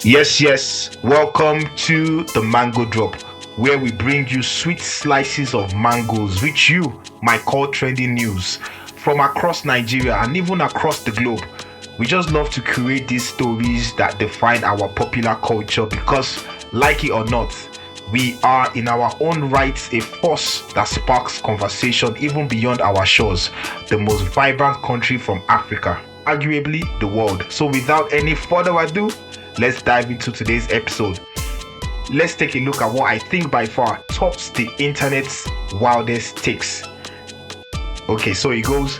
Yes. Welcome to the Mango Drop, where we bring you sweet slices of mangoes, which you might call trending news from across Nigeria and even across the globe. We just love to create these stories that define our popular culture because, like it or not, we are in our own rights a force that sparks conversation even beyond our shores, the most vibrant country from Africa, arguably the world. So, without any further ado, let's dive into today's episode. Let's take a look at what I think by far tops the internet's wildest takes. Okay, so it goes: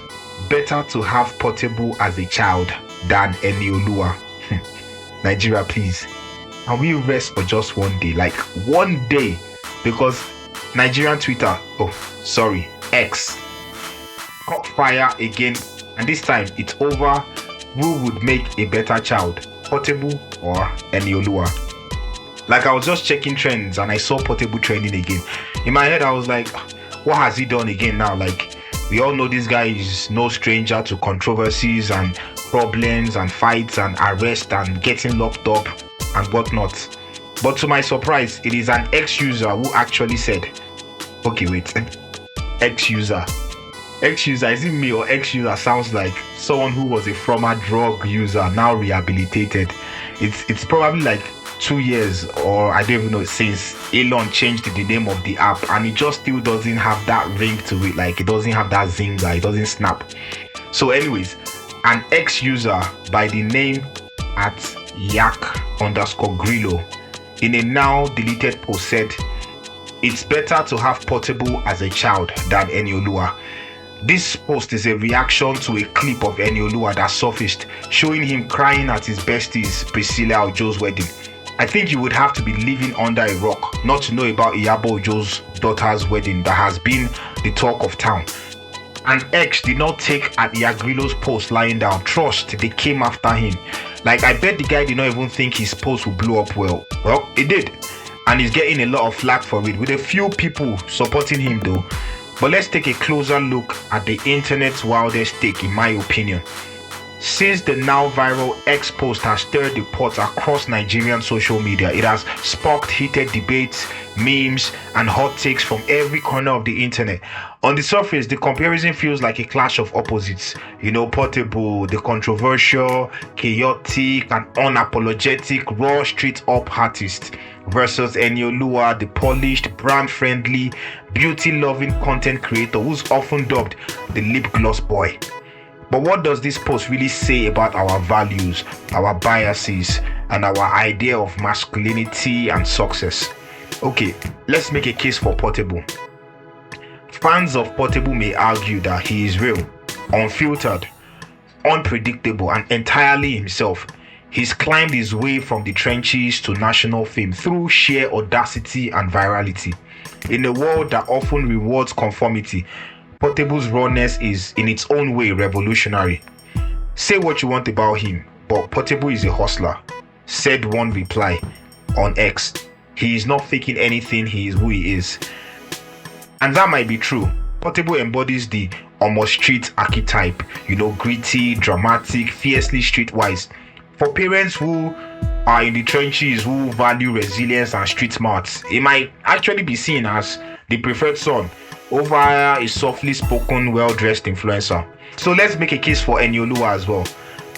better to have Portable as a child than Enioluwa. Nigeria, please. Can we rest for just one day? Like one day. Because Nigerian Twitter, X, caught fire again. And this time it's over. Who would make a better child? Portable or Enioluwa? Like, I was just checking trends and I saw Portable trending again. In my head I was like, what has he done again now? Like, we all know this guy is no stranger to controversies and problems and fights and arrest and getting locked up and whatnot. But to my surprise, it is an ex-user who actually said, okay, wait, ex-user, is it me, or ex-user sounds like someone who was a former drug user now rehabilitated? It's probably like 2 years, or I don't even know, since Elon changed the name of the app, and it just still doesn't have that ring to it. Like, it doesn't have that zinger, it doesn't snap. So anyways, an ex-user by the name at yak_grillo in a now deleted post said, it's better to have Portable as a child than Enioluwa. This post is a reaction to a clip of Enioluwa that surfaced showing him crying at his bestie's Priscilla Ojo's wedding. I think you would have to be living under a rock not to know about Iyabo Ojo's daughter's wedding that has been the talk of town. And X did not take at Yagrilo's post lying down. Trust, they came after him. Like, I bet the guy did not even think his post would blow up well. Well, it did. And he's getting a lot of flack for it, with a few people supporting him though. But let's take a closer look at the internet's wildest take, in my opinion. Since the now viral X post has stirred the pot across Nigerian social media, it has sparked heated debates, memes, and hot takes from every corner of the internet. On the surface, the comparison feels like a clash of opposites. You know, Portable, the controversial, chaotic, and unapologetic raw street up artist, versus Enioluwa, the polished, brand-friendly, beauty-loving content creator who's often dubbed the lip gloss boy. But what does this post really say about our values, our biases, and our idea of masculinity and success? Okay, let's make a case for Portable. Fans of Portable may argue that he is real, unfiltered, unpredictable, and entirely himself. He's climbed his way from the trenches to national fame through sheer audacity and virality. In a world that often rewards conformity, Portable's rawness is in its own way revolutionary. Say what you want about him, but Portable is a hustler, said one reply on X. He is not faking anything, he is who he is. And that might be true. Portable embodies the almost street archetype, gritty, dramatic, fiercely streetwise. For parents who are in the trenches, who value resilience and street smarts, it might actually be seen as the preferred son over a softly spoken, well-dressed influencer. So let's make a case for Enioluwa as well.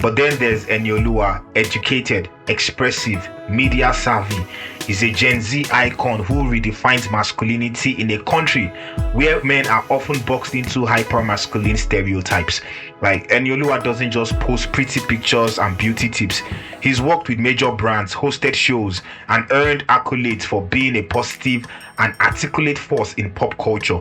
But then there's Enioluwa, educated, expressive, media savvy. He's a Gen Z icon who redefines masculinity in a country where men are often boxed into hyper-masculine stereotypes. Like, Enioluwa doesn't just post pretty pictures and beauty tips. He's worked with major brands, hosted shows, and earned accolades for being a positive and articulate force in pop culture.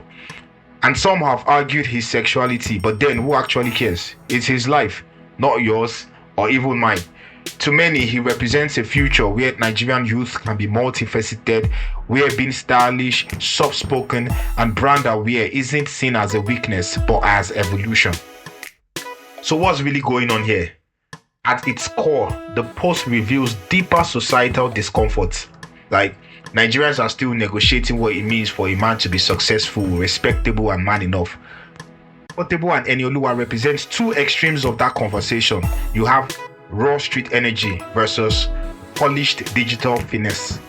And some have argued his sexuality, but then who actually cares? It's his life, not yours or even mine. To many, he represents a future where Nigerian youth can be multifaceted, where being stylish, soft-spoken, and brand-aware isn't seen as a weakness, but as evolution. So what's really going on here? At its core, the post reveals deeper societal discomfort. Like, Nigerians are still negotiating what it means for a man to be successful, respectable, and man enough. Portable and Enioluwa represent two extremes of that conversation. You have raw street energy versus polished digital finesse.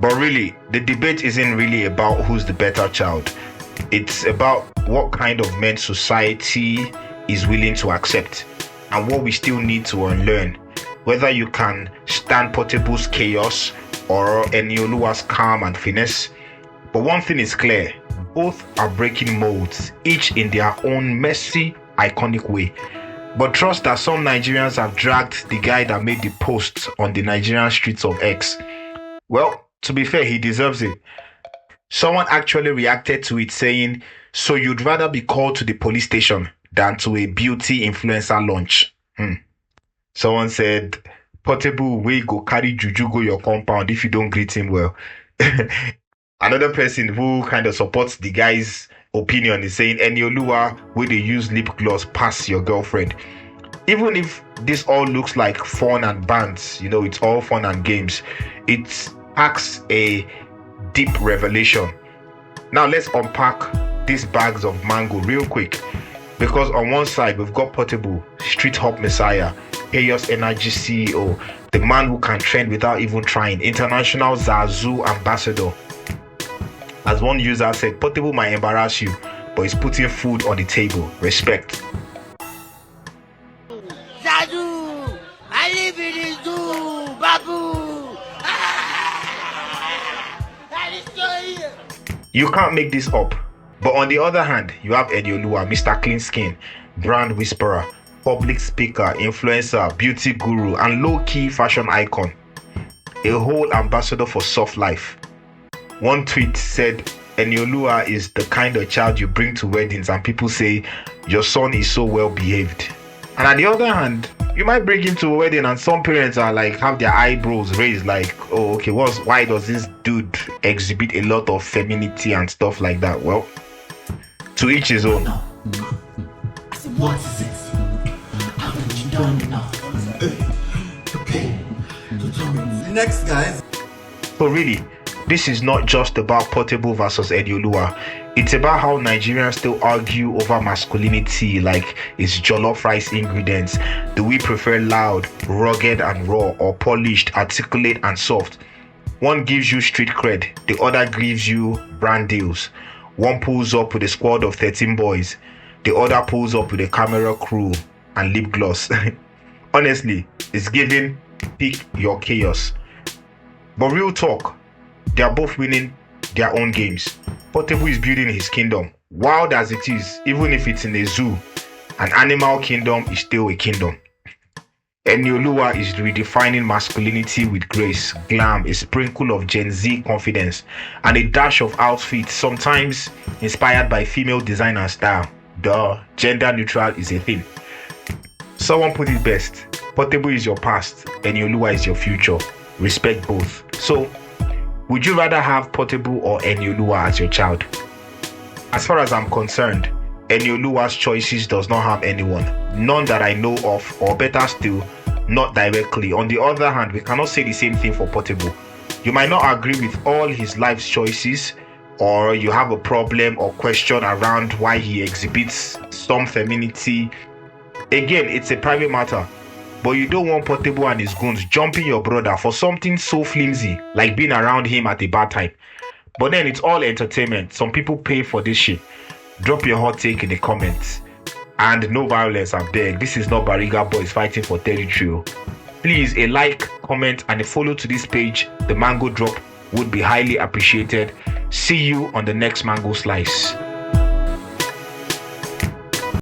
But really, the debate isn't really about who's the better child. It's about what kind of men society is willing to accept and what we still need to unlearn. Whether you can stand Portable's chaos or Enioluwa's calm and finesse. But one thing is clear, both are breaking molds, each in their own messy, iconic way. But trust that some Nigerians have dragged the guy that made the post on the Nigerian streets of X. Well, to be fair, he deserves it. Someone actually reacted to it saying, "So you'd rather be called to the police station than to a beauty influencer launch?" Someone said, "Portable, we go carry juju go your compound if you don't greet him well." Another person who kind of supports the guy's opinion is saying, "Enioluwa, where they use lip gloss pass your girlfriend." Even if this all looks like fun and bands, it's all fun and games, it packs a deep revelation. Now let's unpack these bags of mango real quick, because on one side we've got Portable, street hop messiah, chaos energy CEO, the man who can trend without even trying, international Zazu ambassador. As one user said, Portable might embarrass you, but he's putting food on the table. Respect. Zazu, I live in this zoo, babu. You can't make this up. But on the other hand, you have Enioluwa, Mr. Clean Skin, brand whisperer, public speaker, influencer, beauty guru, and low-key fashion icon. A whole ambassador for soft life. One tweet said, Enioluwa is the kind of child you bring to weddings and people say, your son is so well behaved. And on the other hand, you might bring him to a wedding and some parents are like, have their eyebrows raised like, oh, okay, why does this dude exhibit a lot of femininity and stuff like that? Well, to each his own. What is it? Haven't you done enough? Okay. Next, guys. So really, this is not just about Portable versus Enioluwa. It's about how Nigerians still argue over masculinity, like it's jollof rice ingredients. Do we prefer loud, rugged and raw, or polished, articulate and soft? One gives you street cred, the other gives you brand deals. One pulls up with a squad of 13 boys, the other pulls up with a camera crew and lip gloss. Honestly, it's giving pick your chaos. But real talk, they are both winning their own games. Portable is building his kingdom. Wild as it is, even if it's in a zoo, an animal kingdom is still a kingdom. Enioluwa is redefining masculinity with grace, glam, a sprinkle of Gen Z confidence, and a dash of outfit, sometimes inspired by female designer style. Duh, gender neutral is a thing. Someone put it best, Portable is your past, Enioluwa is your future. Respect both. So, would you rather have Portable or Enioluwa as your child? As far as I'm concerned, Enioluwa's choices does not harm anyone. None that I know of, or better still, not directly. On the other hand, we cannot say the same thing for Portable. You might not agree with all his life's choices, or you have a problem or question around why he exhibits some femininity. Again, it's a private matter. But you don't want Portable and his goons jumping your brother for something so flimsy, like being around him at a bad time. But then it's all entertainment. Some people pay for this shit. Drop your hot take in the comments. And no violence, I beg. This is not Bariga Boys fighting for territory. Please, a like, comment, and a follow to this page, The Mango Drop, would be highly appreciated. See you on the next Mango Slice.